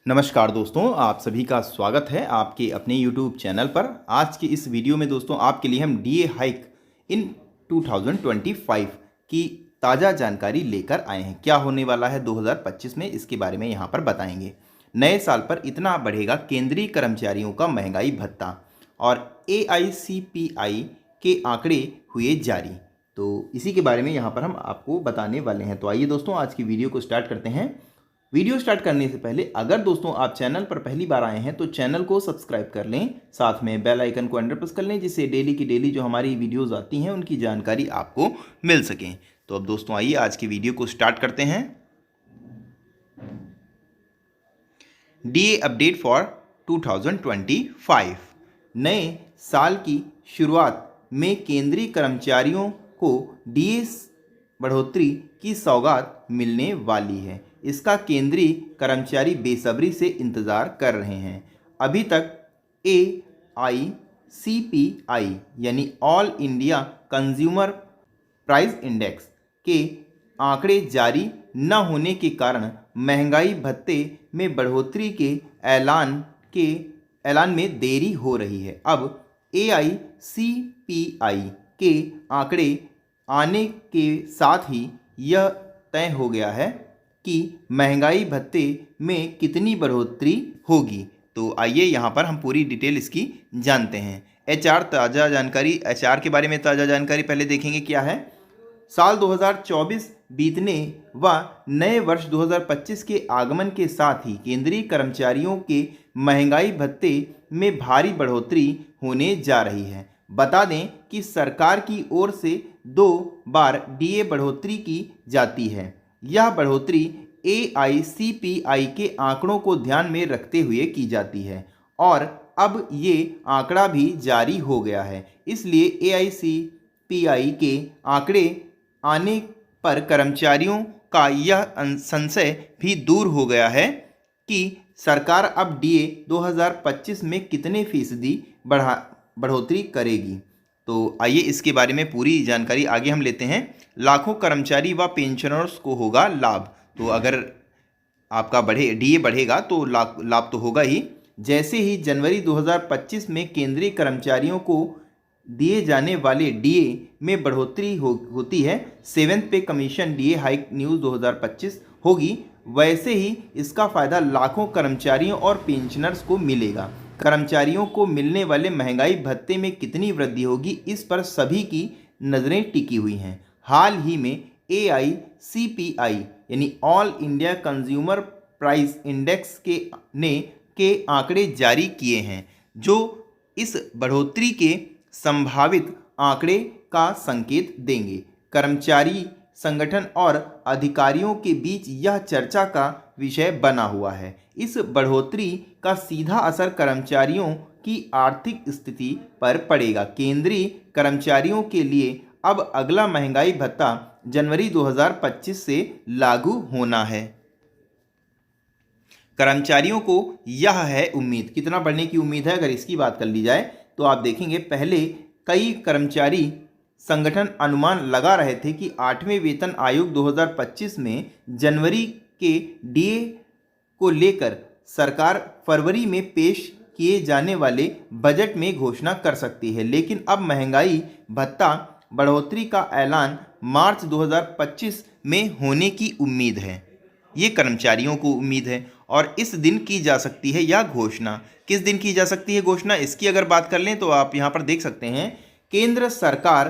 नमस्कार दोस्तों, आप सभी का स्वागत है आपके अपने YouTube चैनल पर। आज के इस वीडियो में दोस्तों आपके लिए हम डीए हाइक इन 2025 की ताज़ा जानकारी लेकर आए हैं। क्या होने वाला है 2025 में, इसके बारे में यहाँ पर बताएंगे। नए साल पर इतना बढ़ेगा केंद्रीय कर्मचारियों का महंगाई भत्ता, और AICPI के आंकड़े हुए जारी। तो इसी के बारे में यहाँ पर हम आपको बताने वाले हैं। तो आइए दोस्तों आज की वीडियो को स्टार्ट करते हैं। वीडियो स्टार्ट करने से पहले अगर दोस्तों आप चैनल पर पहली बार आए हैं तो चैनल को सब्सक्राइब कर लें, साथ में बेल आइकन को अंडर प्रेस कर लें, जिससे डेली की डेली जो हमारी वीडियोस आती हैं उनकी जानकारी आपको मिल सके। तो अब दोस्तों आइए आज की वीडियो को स्टार्ट करते हैं। DA update for 2025। नए साल की शुरुआत में केंद्रीय कर्मचारियों को डीए बढ़ोतरी की सौगात मिलने वाली है। इसका केंद्रीय कर्मचारी बेसब्री से इंतज़ार कर रहे हैं। अभी तक AICPI यानी all India consumer price index के आंकड़े जारी न होने के कारण महंगाई भत्ते में बढ़ोतरी के ऐलान में देरी हो रही है। अब AICPI के आंकड़े आने के साथ ही यह तय हो गया है कि महंगाई भत्ते में कितनी बढ़ोतरी होगी। तो आइए यहाँ पर हम पूरी डिटेल इसकी जानते हैं। एचआर के बारे में ताज़ा जानकारी पहले देखेंगे क्या है। साल 2024 बीतने व नए वर्ष 2025 के आगमन के साथ ही केंद्रीय कर्मचारियों के महंगाई भत्ते में भारी बढ़ोतरी होने जा रही है। बता दें कि सरकार की ओर से 2 बार डीए बढ़ोतरी की जाती है। यह बढ़ोतरी AICPI के आंकड़ों को ध्यान में रखते हुए की जाती है और अब ये आंकड़ा भी जारी हो गया है। इसलिए AICPI के आंकड़े आने पर कर्मचारियों का यह संशय भी दूर हो गया है कि सरकार अब डीए 2025 में कितने फीसदी बढ़ोतरी करेगी। तो आइए इसके बारे में पूरी जानकारी आगे हम लेते हैं। लाखों कर्मचारी व पेंशनर्स को होगा लाभ। तो अगर आपका डीए बढ़ेगा तो लाभ तो होगा ही। जैसे ही जनवरी 2025 में केंद्रीय कर्मचारियों को दिए जाने वाले डीए में बढ़ोतरी होती है, 7th पे कमीशन डीए हाइक न्यूज़ 2025 होगी, वैसे ही इसका फ़ायदा लाखों कर्मचारियों और पेंशनर्स को मिलेगा। कर्मचारियों को मिलने वाले महंगाई भत्ते में कितनी वृद्धि होगी, इस पर सभी की नज़रें टिकी हुई हैं। हाल ही में AICPI यानी all India consumer price index के आंकड़े जारी किए हैं, जो इस बढ़ोतरी के संभावित आंकड़े का संकेत देंगे। कर्मचारी संगठन और अधिकारियों के बीच यह चर्चा का विषय बना हुआ है। इस बढ़ोतरी का सीधा असर कर्मचारियों की आर्थिक स्थिति पर पड़ेगा। केंद्रीय कर्मचारियों के लिए अब अगला महंगाई भत्ता जनवरी 2025 से लागू होना है। कर्मचारियों को यह है उम्मीद, कितना बढ़ने की उम्मीद है अगर इसकी बात कर ली जाए तो आप देखेंगे पहले कई कर्मचारी संगठन अनुमान लगा रहे थे कि 8वें वेतन आयोग 2025 में जनवरी के डीए को लेकर सरकार फरवरी में पेश किए जाने वाले बजट में घोषणा कर सकती है, लेकिन अब महंगाई भत्ता बढ़ोतरी का ऐलान मार्च 2025 में होने की उम्मीद है। ये कर्मचारियों को उम्मीद है और इस दिन की जा सकती है यह घोषणा। किस दिन की जा सकती है घोषणा, इसकी अगर बात कर लें तो आप यहाँ पर देख सकते हैं केंद्र सरकार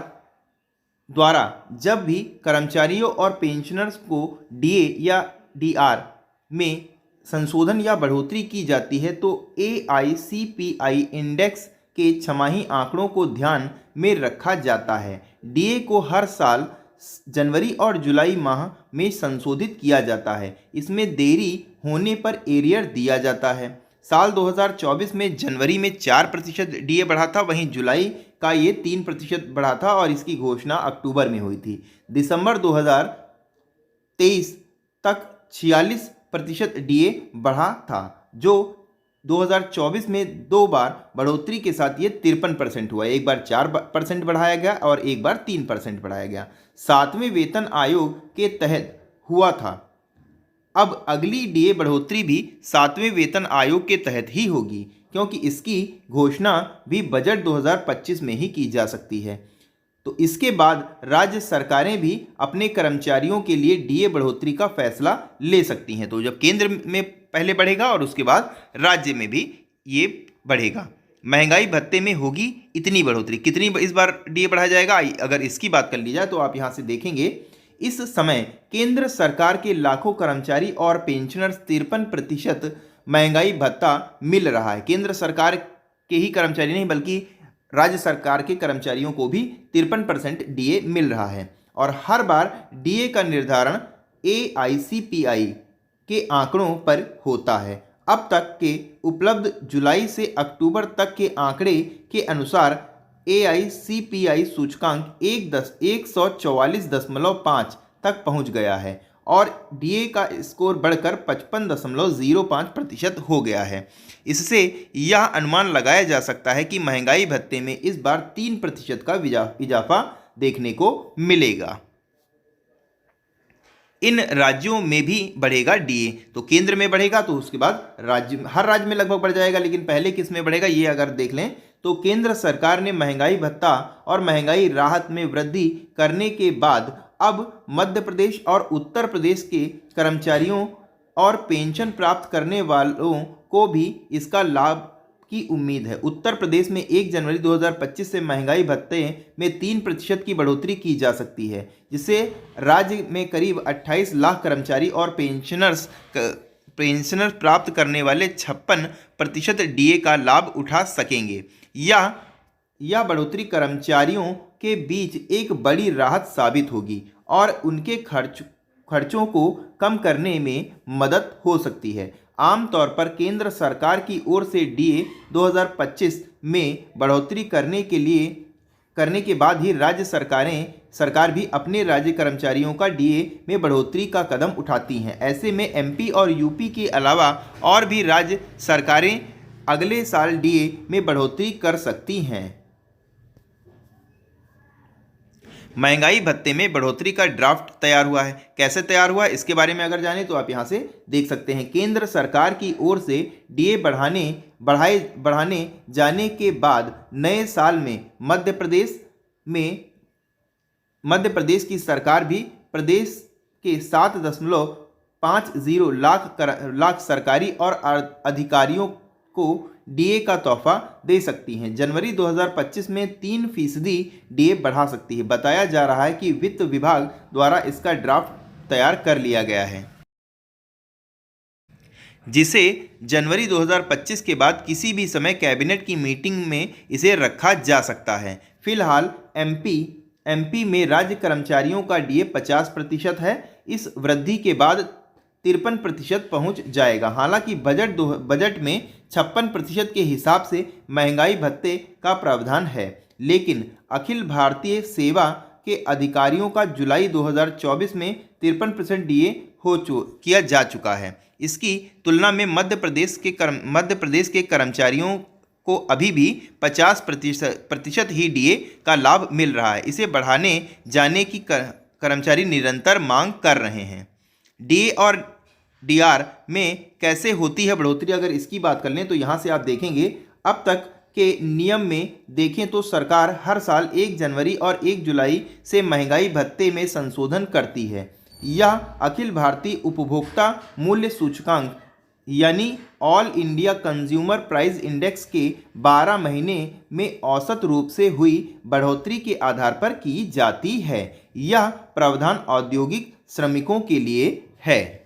द्वारा जब भी कर्मचारियों और पेंशनर्स को डीए या डीआर में संशोधन या बढ़ोतरी की जाती है तो AICPI इंडेक्स के छमाही आंकड़ों को ध्यान में रखा जाता है। डीए को हर साल जनवरी और जुलाई माह में संशोधित किया जाता है। इसमें देरी होने पर एरियर दिया जाता है। साल 2024 में जनवरी में 4% डीए बढ़ा था, वहीं जुलाई का ये 3% बढ़ा था और इसकी घोषणा अक्टूबर में हुई थी। दिसंबर 2023 तक 46% डीए बढ़ा था, जो 2024 में 2 बार बढ़ोतरी के साथ ये 53% हुआ। एक बार 4% बढ़ाया गया और एक बार 3% बढ़ाया गया। 7वें वेतन आयोग के तहत हुआ था अब अगली डीए बढ़ोतरी भी 7वें वेतन आयोग के तहत ही होगी, क्योंकि इसकी घोषणा भी बजट 2025 में ही की जा सकती है। तो इसके बाद राज्य सरकारें भी अपने कर्मचारियों के लिए डीए बढ़ोतरी का फैसला ले सकती हैं। तो जब केंद्र में पहले बढ़ेगा और उसके बाद राज्य में भी ये बढ़ेगा। महंगाई भत्ते में होगी इतनी बढ़ोतरी, कितनी इस बार डीए बढ़ाया जाएगा, अगर इसकी बात कर ली जाए तो आप यहाँ से देखेंगे इस समय केंद्र सरकार के लाखों कर्मचारी और पेंशनर्स 53% महंगाई भत्ता मिल रहा है। केंद्र सरकार के ही कर्मचारी नहीं बल्कि राज्य सरकार के कर्मचारियों को भी 53% डीए मिल रहा है। और हर बार डीए का निर्धारण AICPI के आंकड़ों पर होता है। अब तक के उपलब्ध जुलाई से अक्टूबर तक के आंकड़े के अनुसार AICPI सूचकांक 144.5 तक पहुंच गया है और डीए का स्कोर बढ़कर 55.05% हो गया है। इससे यह अनुमान लगाया जा सकता है कि महंगाई भत्ते में इस बार 3% का इजाफा देखने को मिलेगा। इन राज्यों में भी बढ़ेगा डीए, तो केंद्र में बढ़ेगा तो उसके बाद हर राज्य में लगभग बढ़ जाएगा, लेकिन पहले किस में बढ़ेगा ये अगर देख लें तो केंद्र सरकार ने महंगाई भत्ता और महंगाई राहत में वृद्धि करने के बाद अब मध्य प्रदेश और उत्तर प्रदेश के कर्मचारियों और पेंशन प्राप्त करने वालों को भी इसका लाभ की उम्मीद है। उत्तर प्रदेश में 1 जनवरी 2025 से महंगाई भत्ते में 3% की बढ़ोतरी की जा सकती है, जिससे राज्य में करीब 28 लाख कर्मचारी और पेंशनर्स प्राप्त करने वाले 56% डीए का लाभ उठा सकेंगे। यह बढ़ोतरी कर्मचारियों के बीच एक बड़ी राहत साबित होगी और उनके खर्चों को कम करने में मदद हो सकती है। आमतौर पर केंद्र सरकार की ओर से डीए 2025 में बढ़ोतरी करने के बाद ही राज्य सरकार भी अपने राज्य कर्मचारियों का डीए में बढ़ोतरी का कदम उठाती हैं। ऐसे में एमपी और यूपी के अलावा और भी राज्य सरकारें अगले साल डीए में बढ़ोतरी कर सकती हैं। महंगाई भत्ते में बढ़ोतरी का ड्राफ्ट तैयार हुआ है। कैसे तैयार हुआ है इसके बारे में अगर जाने तो आप यहां से देख सकते हैं। केंद्र सरकार की ओर से डीए बढ़ाने जाने के बाद नए साल में मध्य प्रदेश की सरकार भी प्रदेश के 7.50 लाख सरकारी और अधिकारियों को डीए का तोहफा दे सकती हैं। जनवरी 2025 में 3% डीए बढ़ा सकती है। बताया जा रहा है कि वित्त विभाग द्वारा इसका ड्राफ्ट तैयार कर लिया गया है, जिसे जनवरी 2025 के बाद किसी भी समय कैबिनेट की मीटिंग में इसे रखा जा सकता है। फिलहाल एमपी में राज्य कर्मचारियों का डीए 50% है। इस वृद्धि के बाद 53% पहुंच जाएगा। हालांकि बजट में 56% के हिसाब से महंगाई भत्ते का प्रावधान है, लेकिन अखिल भारतीय सेवा के अधिकारियों का जुलाई 2024 में 53% डीए किया जा चुका है। इसकी तुलना में मध्य प्रदेश के कर्मचारियों को अभी भी 50% ही डीए का लाभ मिल रहा है। इसे बढ़ाने जाने की कर्मचारी निरंतर मांग कर रहे हैं। डीए और डीआर में कैसे होती है बढ़ोतरी, अगर इसकी बात कर लें तो यहाँ से आप देखेंगे अब तक के नियम में देखें तो सरकार हर साल 1 जनवरी और 1 जुलाई से महंगाई भत्ते में संशोधन करती है। यह अखिल भारतीय उपभोक्ता मूल्य सूचकांक यानी all India consumer price index के 12 महीने में औसत रूप से हुई बढ़ोतरी के आधार पर की जाती है। यह प्रावधान औद्योगिक श्रमिकों के लिए है।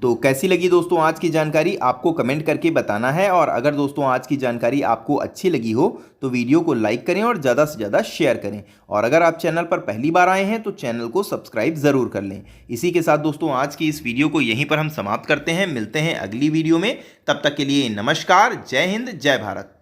तो कैसी लगी दोस्तों आज की जानकारी, आपको कमेंट करके बताना है। और अगर दोस्तों आज की जानकारी आपको अच्छी लगी हो तो वीडियो को लाइक करें और ज़्यादा से ज़्यादा शेयर करें। और अगर आप चैनल पर पहली बार आए हैं तो चैनल को सब्सक्राइब ज़रूर कर लें। इसी के साथ दोस्तों आज की इस वीडियो को यहीं पर हम समाप्त करते हैं। मिलते हैं अगली वीडियो में, तब तक के लिए नमस्कार, जय हिंद, जय भारत।